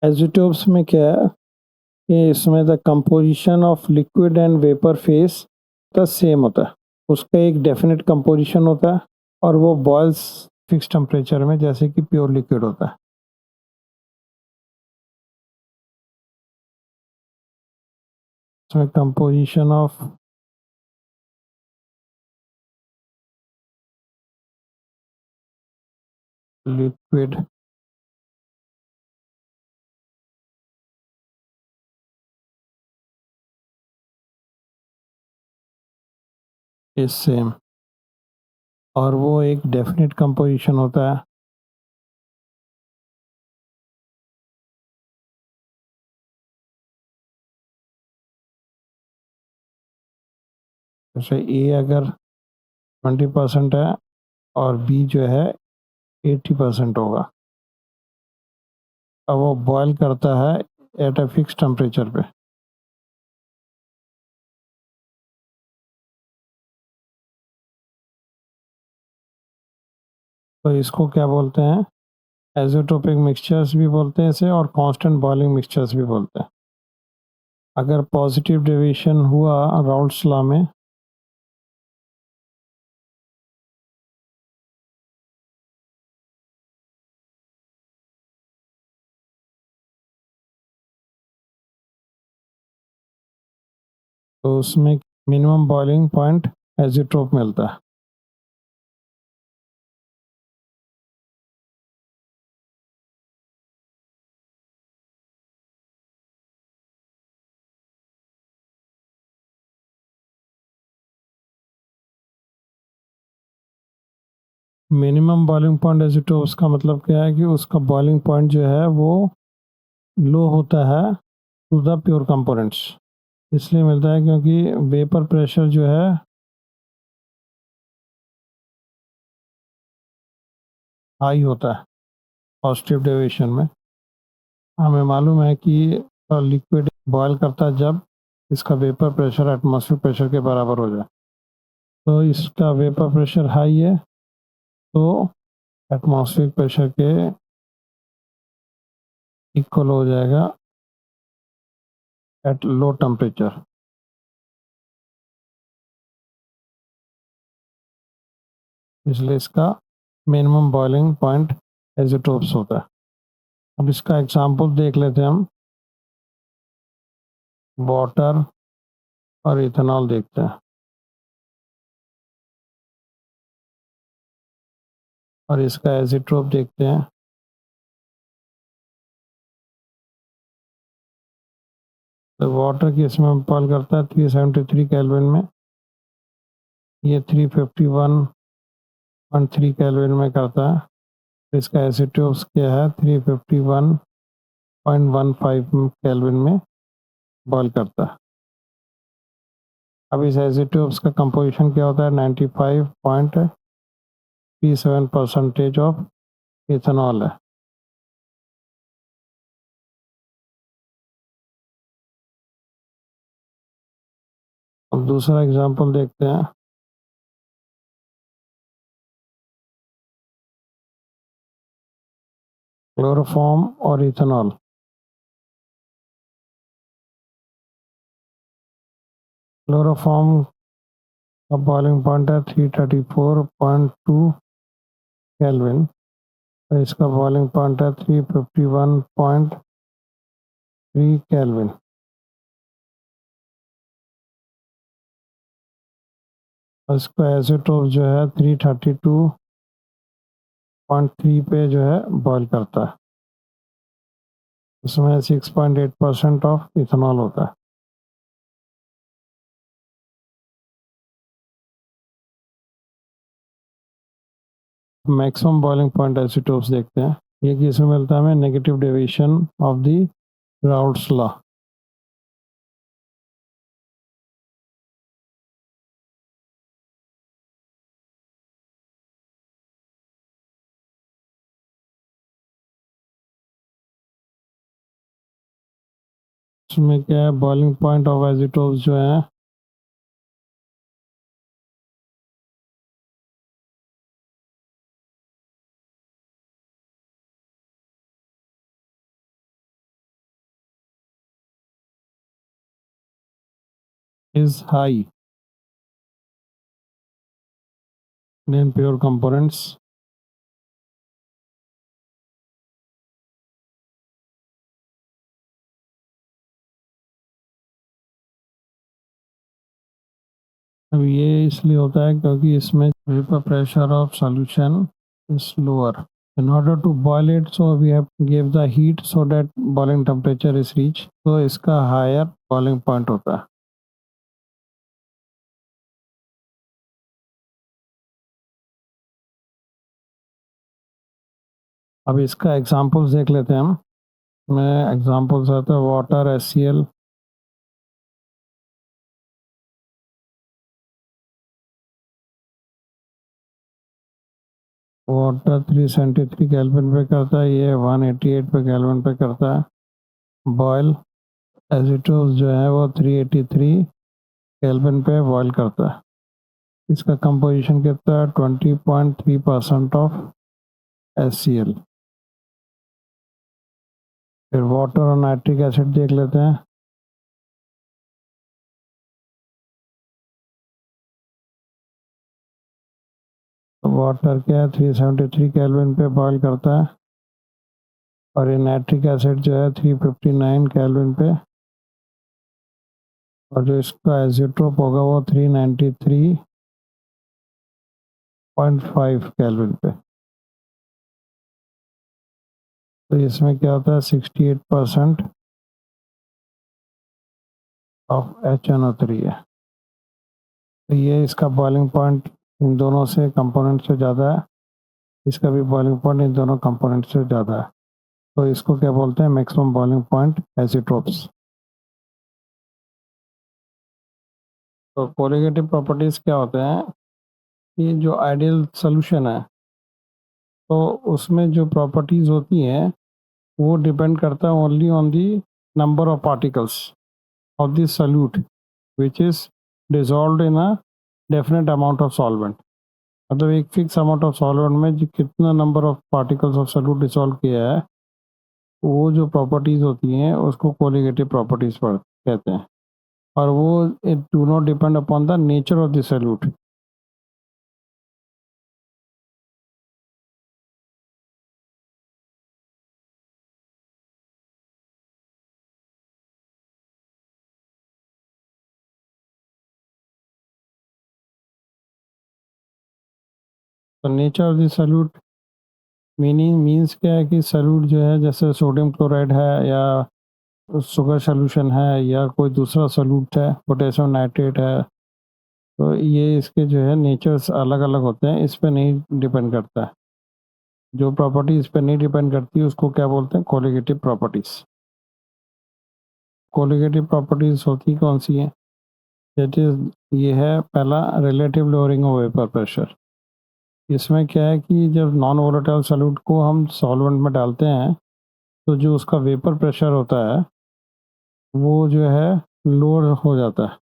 एज़ोटोप्स में क्या है कि इसमें the composition of liquid and vapour face the same होता है, उसका एक डेफिनेट कंपोजिशन होता है और वो बॉयल्स फिक्स टेम्परेचर में जैसे कि प्योर लिक्विड होता है। इसमें composition of liquid is same और वो एक डेफिनेट कंपोजिशन होता है। जैसे ए अगर 20% है और बी जो है 80% होगा। अब वो बॉयल करता है एट अ फिक्स टेम्परेचर पे। तो इसको क्या बोलते हैं, एज़ोट्रोपिक मिक्सचर्स भी बोलते हैं इसे और कांस्टेंट बॉइलिंग मिक्सचर्स भी बोलते हैं। अगर पॉजिटिव डेविएशन हुआ राउल्ट्स लॉ में तो उसमें मिनिमम बॉइलिंग पॉइंट एज़ोट्रोप मिलता है। मिनिमम बॉइलिंग पॉइंट एज़ोट्रोप्स का मतलब क्या है कि उसका बॉइलिंग पॉइंट जो है वो लो होता है टू द प्योर कंपोनेंट्स। इसलिए मिलता है क्योंकि वेपर प्रेशर जो है हाई होता है पॉजिटिव डेविएशन में। हमें मालूम है कि लिक्विड बॉयल करता है जब इसका वेपर प्रेशर एटमॉस्फेयर प्रेशर के बराबर हो जाए। तो इसका वेपर प्रेशर हाई है तो एटमॉस्फेयर प्रेशर के इक्वल हो जाएगा एट लो टेम्परेचर। इसलिए इसका मिनिमम बॉइलिंग पॉइंट एज़ोट्रोप्स होता है। अब इसका एग्जांपल देख लेते हैं हम। वाटर और इथेनॉल देखते हैं और इसका एज़ोट्रोप देखते हैं। तो वाटर की इसमें बॉयल करता है 373 केल्विन में, ये 351.3 केल्विन में करता है। इसका एज़ोट्रोप्स क्या है 351.15 केल्विन में बॉयल करता है। अब इस एज़ोट्रोप्स का कंपोजिशन क्या होता है 95.37% ऑफ इथेनॉल है। अब दूसरा एग्जांपल देखते हैं। क्लोरोफॉर्म और इथेनॉल। क्लोरोफॉर्म का बॉइलिंग पॉइंट है 334.2 केल्विन और इसका बॉइलिंग पॉइंट है 351.3 केल्विन। और इसका एज़ोट्रोप जो है 332.3 पे जो है बॉयल करता है। उसमें 6.8% ऑफ इथेनॉल होता है। मैक्सिमम बॉइलिंग पॉइंट आइसोटोप्स देखते हैं। ये किसमें मिलता है हमें, negative deviation of the Raoult's law. इसमें क्या है, बॉइलिंग पॉइंट ऑफ आइसोटोप्स जो है is high than pure components. अब ये इसलिए होता है क्योंकि इसमें vapour pressure of solution is lower. In order to boil it, so we have to give the heat so that boiling temperature is reached. तो इसका higher boiling point होता है. अब इसका एग्जांपल्स देख लेते हैं हम. मैं एग्जांपल्स आता है वाटर HCl, वाटर 373 केल्विन पे करता है, ये 188 पे केल्विन पे करता है. बॉयल एजिटोस जो है वो 383 केल्विन पे बॉयल करता है. इसका कंपोजिशन कितना है? 20.3% ऑफ HCl. फिर वाटर और नाइट्रिक एसिड देख लेते हैं. वाटर क्या है 373 केल्विन पे बॉयल करता है और ये नाइट्रिक एसिड जो है 359 केल्विन पे, और जो इसका एजिट्रोप होगा वो 393.5 केल्विन पे. तो इसमें क्या होता है 68% ऑफ HNO3 है. तो ये इसका बॉइलिंग पॉइंट इन दोनों से कंपोनेंट से ज़्यादा है. इसका भी बॉइलिंग पॉइंट इन दोनों कंपोनेंट से ज़्यादा है. तो इसको क्या बोलते हैं? Maximum boiling point azeotropes. तो कोलिगेटिव प्रॉपर्टीज़ क्या होते हैं कि जो आइडियल सोल्यूशन है तो उसमें जो प्रॉपर्टीज़ होती हैं वो डिपेंड करता है only on the number of particles of the solute which is dissolved in a definite amount of solvent. मतलब एक फिक्स अमाउंट ऑफ सॉल्वेंट में जो कितना number of particles of solute dissolve किया है वो जो प्रॉपर्टीज़ होती हैं उसको कोलिगेटिव प्रॉपर्टीज़ पर कहते हैं. और वो it do not depend upon the nature of the solute. तो nature of the solute means क्या है कि सॉल्यूट जो है जैसे सोडियम क्लोराइड है या शुगर सॉल्यूशन है या कोई दूसरा सॉल्यूट है, पोटेशियम नाइट्रेट है, तो ये इसके जो है नेचर्स अलग अलग होते हैं. इस पर नहीं डिपेंड करता है. जो प्रॉपर्टी इस पर नहीं डिपेंड करती उसको क्या बोलते हैं? Colligative properties. कोलिगेटिव प्रॉपर्टीज़ होती कौन सी हैं? दैट इज़ ये है पहला relative lowering of vapour pressure. इसमें क्या है कि जब नॉन वोलेटाइल सॉल्यूट को हम सॉल्वेंट में डालते हैं तो जो उसका वेपर प्रेशर होता है वो जो है लोअर हो जाता है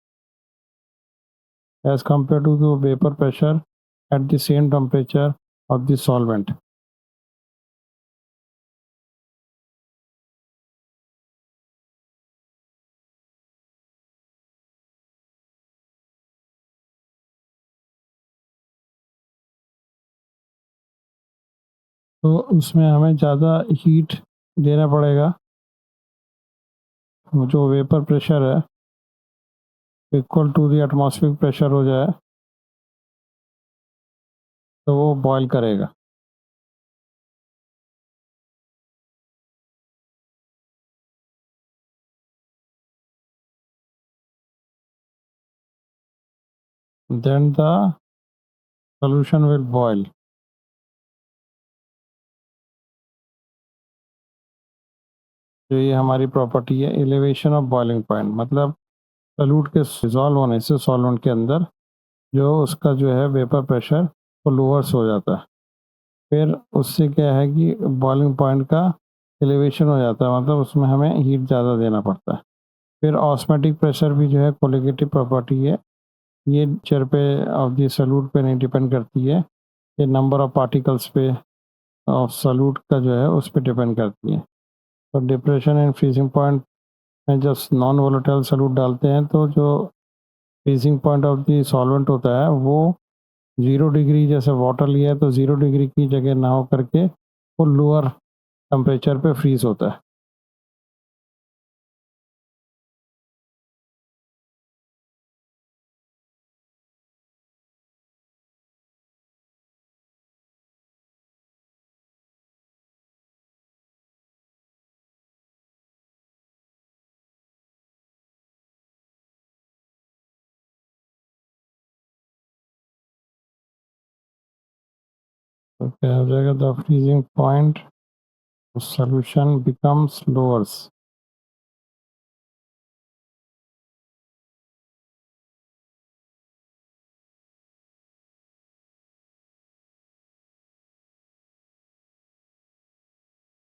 as compared to the vapor pressure at the same temperature of the solvent. तो उसमें हमें ज़्यादा हीट देना पड़ेगा. जो वेपर प्रेशर है equal to the atmospheric pressure हो जाए तो वो बॉयल करेगा. then the solution will boil. जो ये हमारी प्रॉपर्टी है एलिवेशन ऑफ बॉइलिंग पॉइंट, मतलब सॉल्यूट के डिजॉल्व होने से सॉल्वेंट के अंदर जो उसका जो है वेपर प्रेशर वो लोअर्स हो जाता है. फिर उससे क्या है कि बॉइलिंग पॉइंट का एलिवेशन हो जाता है, मतलब उसमें हमें हीट ज़्यादा देना पड़ता है. फिर ऑस्मेटिक प्रेशर भी जो है कोलिगेटिव प्रॉपर्टी है. ये नेचर पे ऑफ द सॉल्यूट पे नहीं डिपेंड करती है, ये नंबर ऑफ पार्टिकल्स पे ऑफ सॉल्यूट का जो है उस पर डिपेंड करती है. तो डिप्रेशन एंड फ्रीजिंग पॉइंट में जब नॉन वोलेटाइल सॉल्यूट डालते हैं तो जो freezing point of the solvent होता है वो 0 डिग्री, जैसे वाटर लिया है तो 0 डिग्री की जगह ना हो करके वो लोअर टेम्परेचर पे फ्रीज होता है। तो क्या हो जाएगा, the freezing point solution becomes lowers.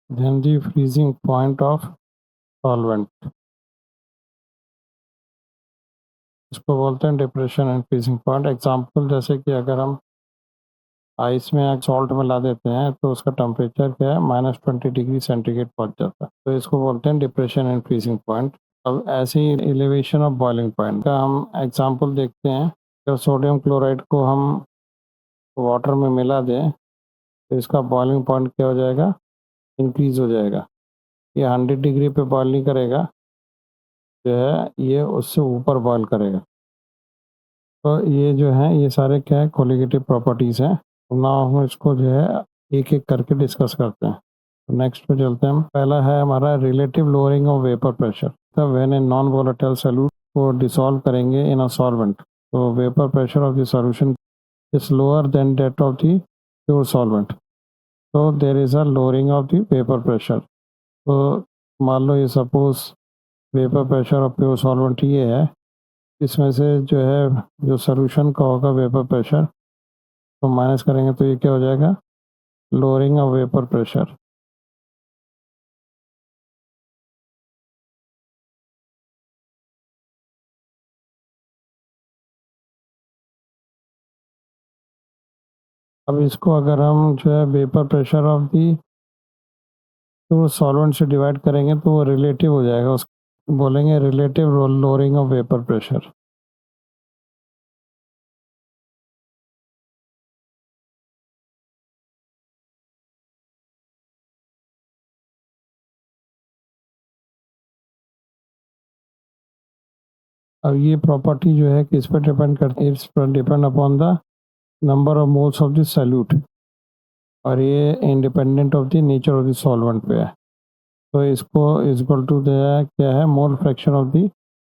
Then the freezing point of solvent, इसको बोलते हैं depression and freezing point. Example जैसे कि अगर हम आइस में सॉल्ट मिला देते हैं तो उसका टेम्परेचर क्या है, -20 डिग्री सेंटीग्रेड पहुंच जाता है, तो इसको बोलते हैं डिप्रेशन एंड फ्रीजिंग पॉइंट। अब ऐसे ही एलिवेशन ऑफ बॉइलिंग पॉइंट का हम एग्जांपल देखते हैं। अगर सोडियम क्लोराइड को हम वाटर में मिला दें तो इसका बॉइलिंग पॉइंट क्या हो जाएगा, इंक्रीज हो जाएगा। ये 100 डिग्री पे बॉयल नहीं करेगा, जो है ये उससे ऊपर बॉयल करेगा। तो ये जो है ये सारे क्या है, कोलिगेटिव प्रॉपर्टीज़ हैं। ना हम इसको जो है एक एक करके डिस्कस करते हैं। तो नेक्स्ट पे चलते हैं हम। पहला है हमारा relative lowering of vapour pressure. तो when a non volatile solute को डिसॉल्व करेंगे इन अ सॉल्वेंट, तो vapour pressure of the solution is lower than that of the pure solvent, तो there is a lowering of the vapour pressure. तो मान लो ये suppose vapour pressure of pure solvent ये है, इसमें से जो है जो सॉल्यूशन का होगा वेपर प्रेशर तो माइनस करेंगे तो ये क्या हो जाएगा, लोअरिंग ऑफ वेपर प्रेशर। अब इसको अगर हम जो है वेपर प्रेशर ऑफ दी तो सॉल्वेंट से डिवाइड करेंगे तो वो रिलेटिव हो जाएगा, उसको बोलेंगे relative lowering of vapour pressure. अब ये प्रॉपर्टी जो है किस पर डिपेंड करती है, इट्स पर depend upon the number of moles of the solute, और ये independent of the nature of the solvent पे है। तो इसको इक्वल टू दिया क्या है, mole fraction of the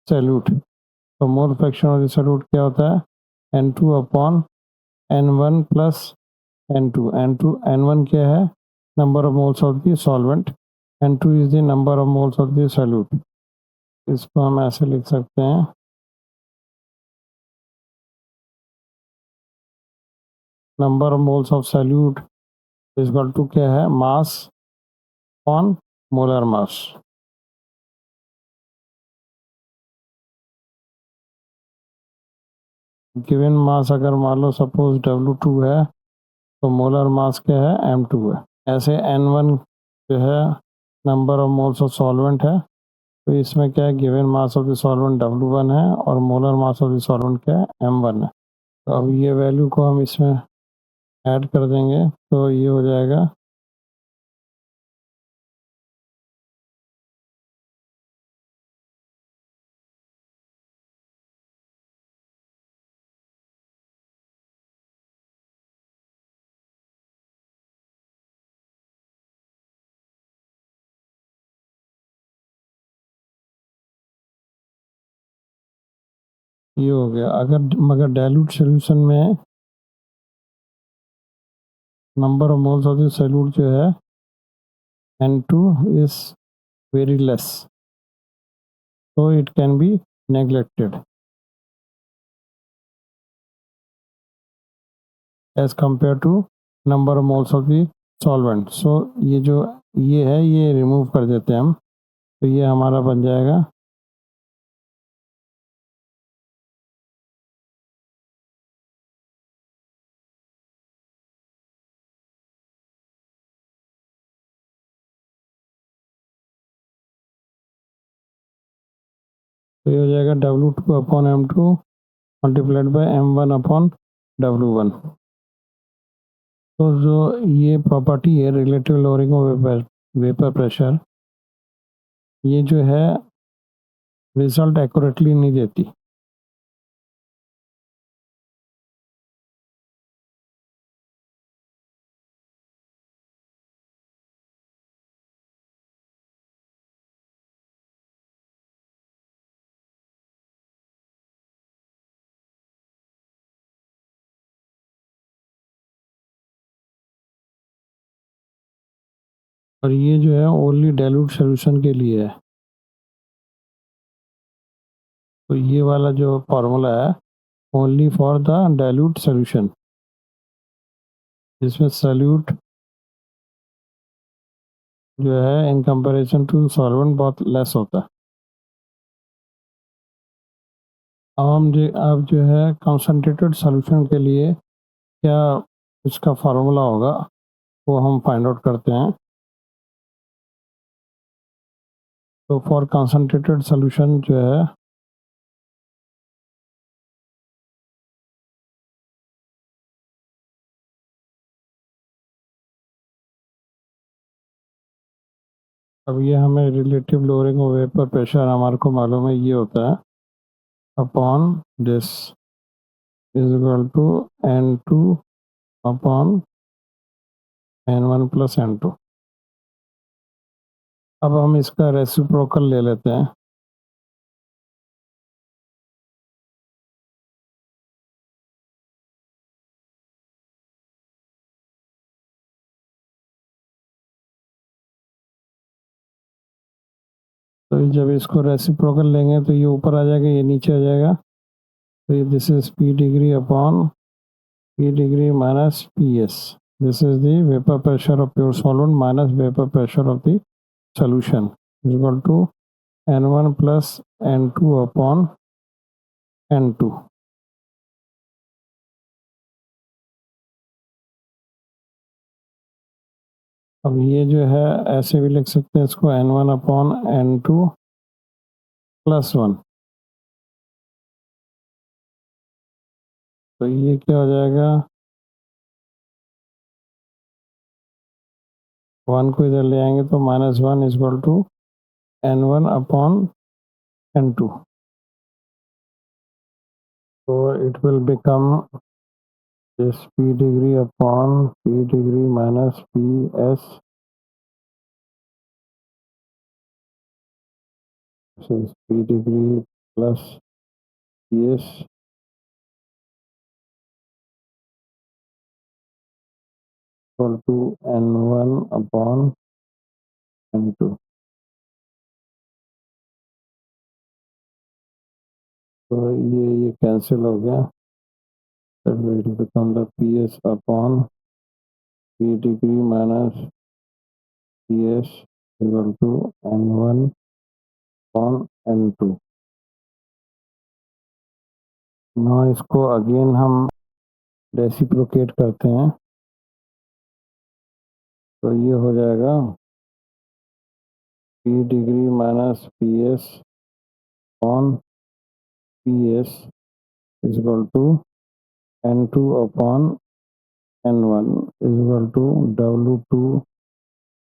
solute. तो mole fraction of the solute क्या होता है, N2 upon N1 plus N2। N1 क्या है, number of moles of the solvent, N2 is the number of moles of the solute. इसको हम ऐसे लिख सकते हैं, number of moles of solute equal to क्या है, mass on molar mass. Given mass अगर मान लो सपोज W2 है तो मोलर मास क्या है, M2 है। ऐसे N1 जो है number of moles of solvent है, तो इसमें क्या है, given mass of the solvent W1 है और molar mass of the solvent क्या है, M1 है। तो अब ये वैल्यू को हम इसमें ऐड कर देंगे तो ये हो जाएगा ये हो गया। अगर मगर डाइल्यूट सोल्यूशन में number of moles of the solute जो है N2 is very less, so it can be neglected as compared to number of moles of the solvent। so ये जो ये है ये रिमूव कर देते हैं हम, तो ये हमारा बन जाएगा तो ये हो जाएगा W2 upon M2 multiplied by m1 upon w1। तो जो ये प्रॉपर्टी है relative lowering of vapour pressure, ये जो है रिजल्ट एक्यूरेटली नहीं देती। और ये जो है ओनली डाइल्यूट सॉल्यूशन के लिए है। तो ये वाला जो फार्मूला है only for the dilute solution, जिसमें सॉल्यूट जो है इन कंपैरिजन टू सॉल्वेंट बहुत लेस होता है। अब जो है कंसंट्रेटेड सॉल्यूशन के लिए क्या इसका फार्मूला होगा वो हम फाइंड आउट करते हैं। तो फॉर कंसंट्रेटेड सॉल्यूशन जो है अब ये हमें relative lowering of vapour pressure हमारे को मालूम है, ये होता है upon this is equal to n2 upon n1 plus n2। अब हम इसका रेसिप्रोकल ले लेते हैं। तो जब इसको रेसिप्रोकल लेंगे तो ये ऊपर आ जाएगा, ये नीचे आ जाएगा। तो ये this is p degree upon p degree minus ps। This is the vapour pressure of pure solvent minus vapour pressure of the solution equal to n1 plus n2 upon n2। अब ये जो है ऐसे भी लिख सकते हैं इसको n1 अपॉन n2 प्लस 1। तो ये क्या हो जाएगा, 1 को इधर ले आएंगे तो minus 1 is equal to n1 upon n2। तो it will become this p degree upon p degree minus ps p degree plus ps equal to n1 upon n2। तो ये कैंसिल हो गया। That will become the ps upon p degree minus ps equal to n1 upon n2। now इसको again हम reciprocate करते हैं तो ये हो जाएगा p degree minus ps upon ps is equal to n2 upon n1 is equal to w2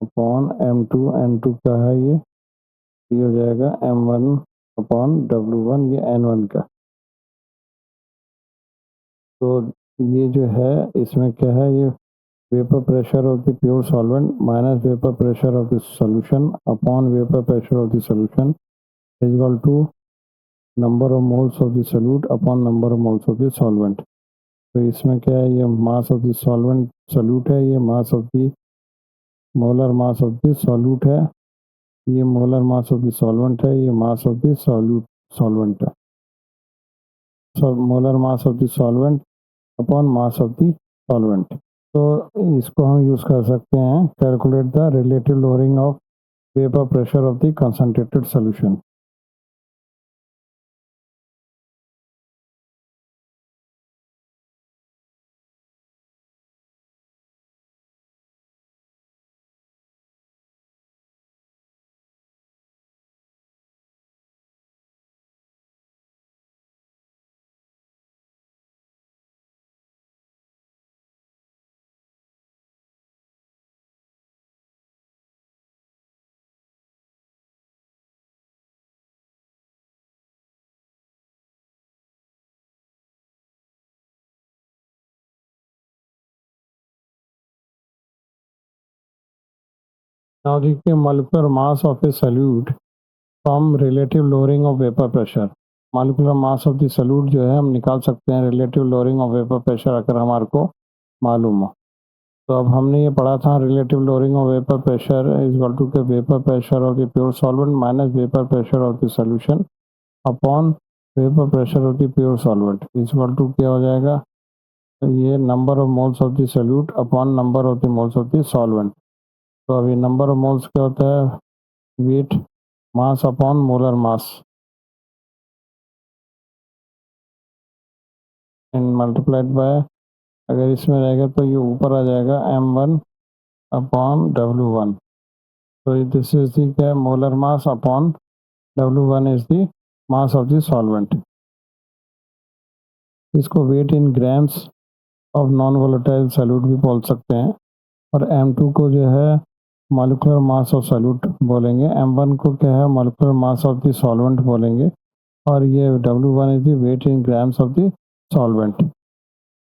upon m2। n2 का है ये हो जाएगा m1 अपॉन w1, ये n1 का। तो ये जो है इसमें क्या है, ये vapour pressure of the pure solvent minus vapour pressure of the solution upon vapour pressure of the solution is equal to number of moles of the solute upon number of moles of the solvent. तो इसमें क्या है, ये mass of the solvent solute है, ये mass of the molar mass of the solute है, ये molar mass of the solvent है, ये mass of the solute solvent है। Molar mass of the solvent upon mass of the solvent. तो इसको हम यूज़ कर सकते हैं calculate the relative lowering of vapour pressure of the concentrated solution. Now देखिए molecular mass of a solute from relative lowering of vapour pressure. Molecular mass of the solute जो है हम निकाल सकते हैं relative lowering of vapour pressure अगर हमारे को मालूम हो। तो अब हमने ये पढ़ा था relative lowering of vapour pressure is equal to के vapour pressure of the pure solvent minus vapour pressure of the solution upon vapour pressure of the pure solvent is equal to क्या हो जाएगा, तो ये number of moles of the solute upon number of the moles of the solvent. तो अभी number of moles क्या होता है, weight mass upon molar mass in multiplied bye, अगर इसमें रहेगा तो ये ऊपर आ जाएगा m1 अपॉन W1। तो दिस इज दी क्या molar mass upon W1 is the mass of the solvent. इसको weight in grams of non volatile solute भी बोल सकते हैं। और m2 को जो है मॉलिक्यूलर मास ऑफ सॉल्यूट बोलेंगे, m1 को क्या है molecular mass of the solvent बोलेंगे, और ये W1 is the weight in grams of the solvent.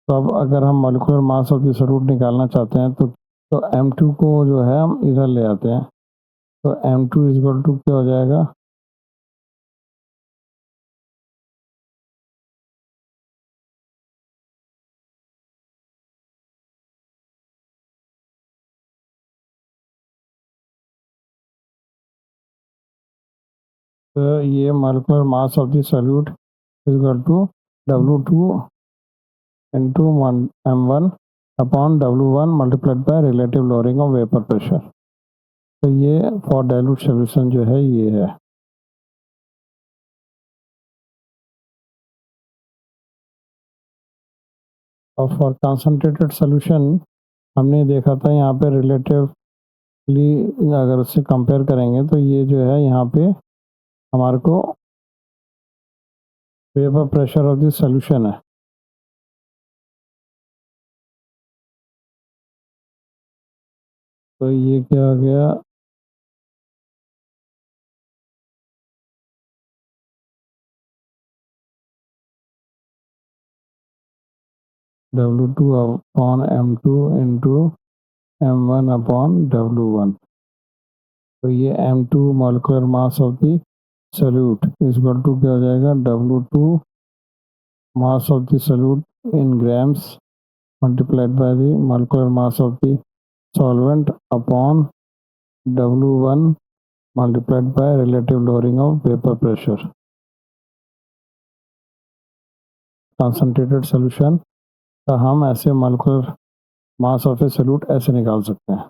तो अब अगर हम molecular mass of the solute निकालना चाहते हैं तो m2 को जो है हम इधर ले आते हैं। तो m2 इज इक्वल टू क्या हो जाएगा, तो ये molecular mass of the solute is equal to W2 into m1 upon W1 multiplied by relative lowering of vapour pressure. तो ये फॉर डाइल्यूट सॉल्यूशन जो है ये है। और फॉर कंसंट्रेटेड सॉल्यूशन हमने देखा था यहाँ पे रिलेटिवली अगर उससे कंपेयर करेंगे तो ये जो है यहाँ पे हमारे को vapour pressure of the solution है। तो ये क्या हो गया, W2 upon m2 into m1 upon W1। तो ये m2 molecular mass of the solute is equal to क्या हो जाएगा, W2 mass of the solute in grams multiplied by the molecular mass of the solvent upon W1 multiplied by relative lowering of vapour pressure. Concentrated solution का हम ऐसे molecular mass of a solute ऐसे निकाल सकते हैं।